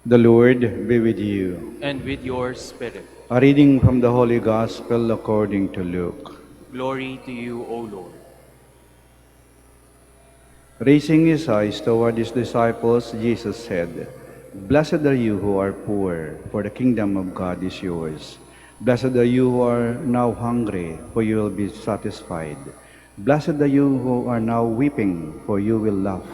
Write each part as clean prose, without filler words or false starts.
The Lord be with you. And with your spirit. A reading from the Holy Gospel according to Luke. Glory to you, O Lord. Raising his eyes toward his disciples, Jesus said, "Blessed are you who are poor, for the kingdom of God is yours. Blessed are you who are now hungry, for you will be satisfied. Blessed are you who are now weeping, for you will laugh.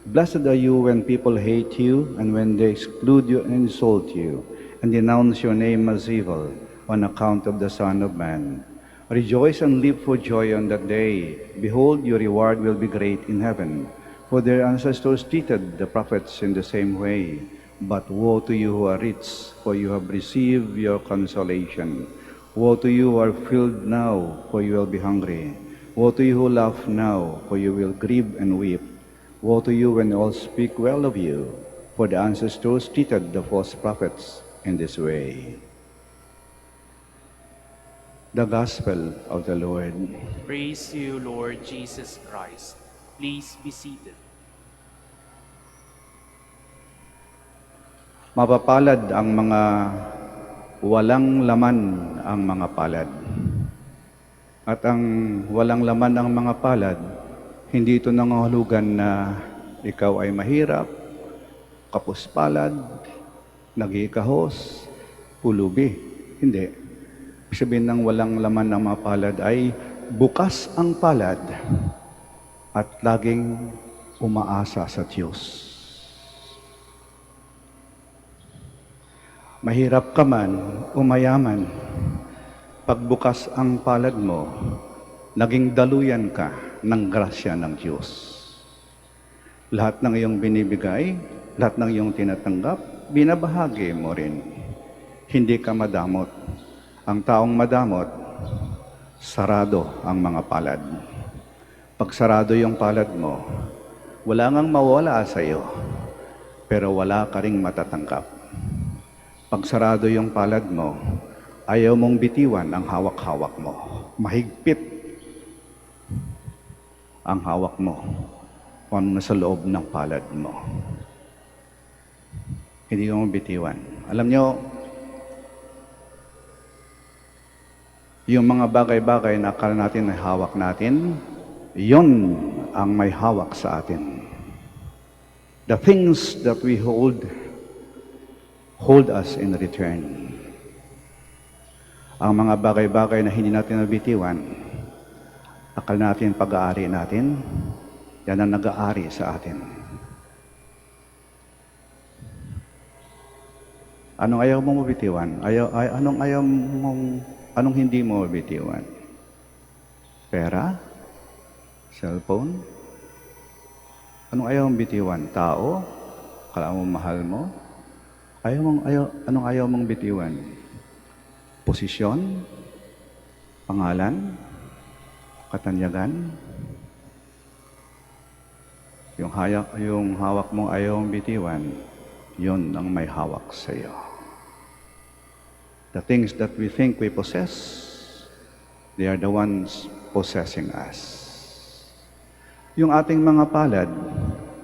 Blessed are you when people hate you, and when they exclude you and insult you, and denounce your name as evil, on account of the Son of Man. Rejoice and leap for joy on that day. Behold, your reward will be great in heaven. For their ancestors treated the prophets in the same way. But woe to you who are rich, for you have received your consolation. Woe to you who are filled now, for you will be hungry. Woe to you who laugh now, for you will grieve and weep. Woe to you when all speak well of you, for the ancestors treated the false prophets in this way." The Gospel of the Lord. Praise to you, Lord Jesus Christ. Please be seated. Mapapalad ang mga walang laman ang mga palad. At ang walang laman ang mga palad, hindi ito nangahulugan na ikaw ay mahirap, kapuspalad, nagikahos, pulubi. Hindi. Ibig sabihin ng walang laman ng mga palad ay bukas ang palad at laging umaasa sa Diyos. Mahirap ka man o mayaman, pagbukas ang palad mo, naging daluyan ka ng grasya ng Diyos. Lahat ng iyong binibigay, lahat ng iyong tinatanggap, binabahagi mo rin. Hindi ka madamot. Ang taong madamot, sarado ang mga palad. Pag sarado yung palad mo, wala ngang mawala sa iyo, pero wala ka ring matatanggap. Pag sarado yung palad mo, ayaw mong bitiwan ang hawak-hawak mo. Mahigpit ang hawak mo kung ano nasa loob ng palad mo. Hindi mo bitiwan. Alam nyo, yung mga bagay-bagay na akala natin ay hawak natin, yon ang may hawak sa atin. The things that we hold us in return. Ang mga bagay-bagay na hindi natin nabitiwan, akala natin pag-aari natin, yan ang nag-aari sa atin. Anong ayaw mong mabitiwan? Anong hindi mo mabitiwan? Pera? Cellphone? Anong ayaw mong bitiwan? Tao? Akala mo mahal mo? Anong ayaw mong bitiwan? Posisyon? Pangalan? Katanyagan? Yung hawak mong ayaw mong bitiwan, yun ang may hawak sa iyo. The things that we think we possess, they are the ones possessing us. Yung ating mga palad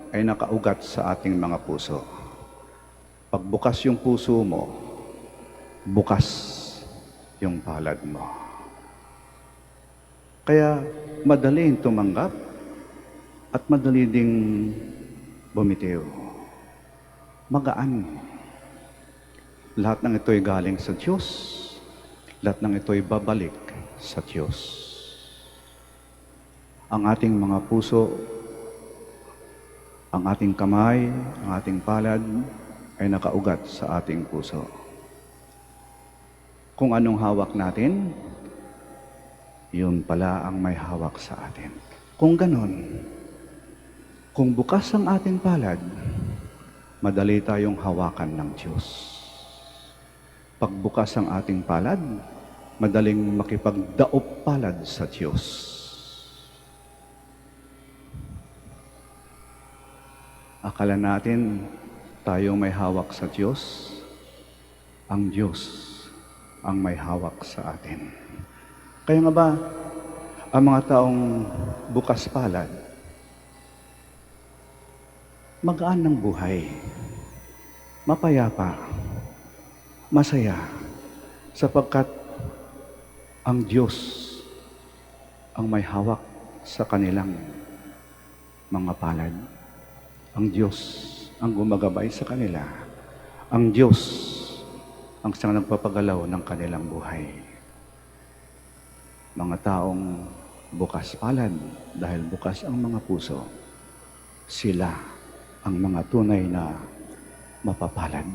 ay nakaugat sa ating mga puso. Pagbukas yung puso mo, bukas yung palad mo. Kaya madaling tumanggap at madali ding bumitiw. Magaan. Lahat ng ito'y galing sa Diyos. Lahat ng ito'y babalik sa Diyos. Ang ating mga puso, ang ating kamay, ang ating palad ay nakaugat sa ating puso. Kung anong hawak natin, yun pala ang may hawak sa atin. Kung ganon, kung bukas ang ating palad, madali tayong hawakan ng Diyos. Pagbukas ang ating palad, madaling makipagdaop palad sa Diyos. Akala natin tayo may hawak sa Diyos, ang Diyos ang may hawak sa atin. Kaya nga ba, ang mga taong bukas palad, magaan ng buhay. mapayapa, masaya, sapagkat ang Diyos ang may hawak sa kanilang mga palad. Ang Diyos ang gumagabay sa kanila. Ang Diyos ang siyang nagpapagalaw ng kanilang buhay. Mga taong bukas palad dahil bukas ang mga puso, sila ang mga tunay na mapapalad.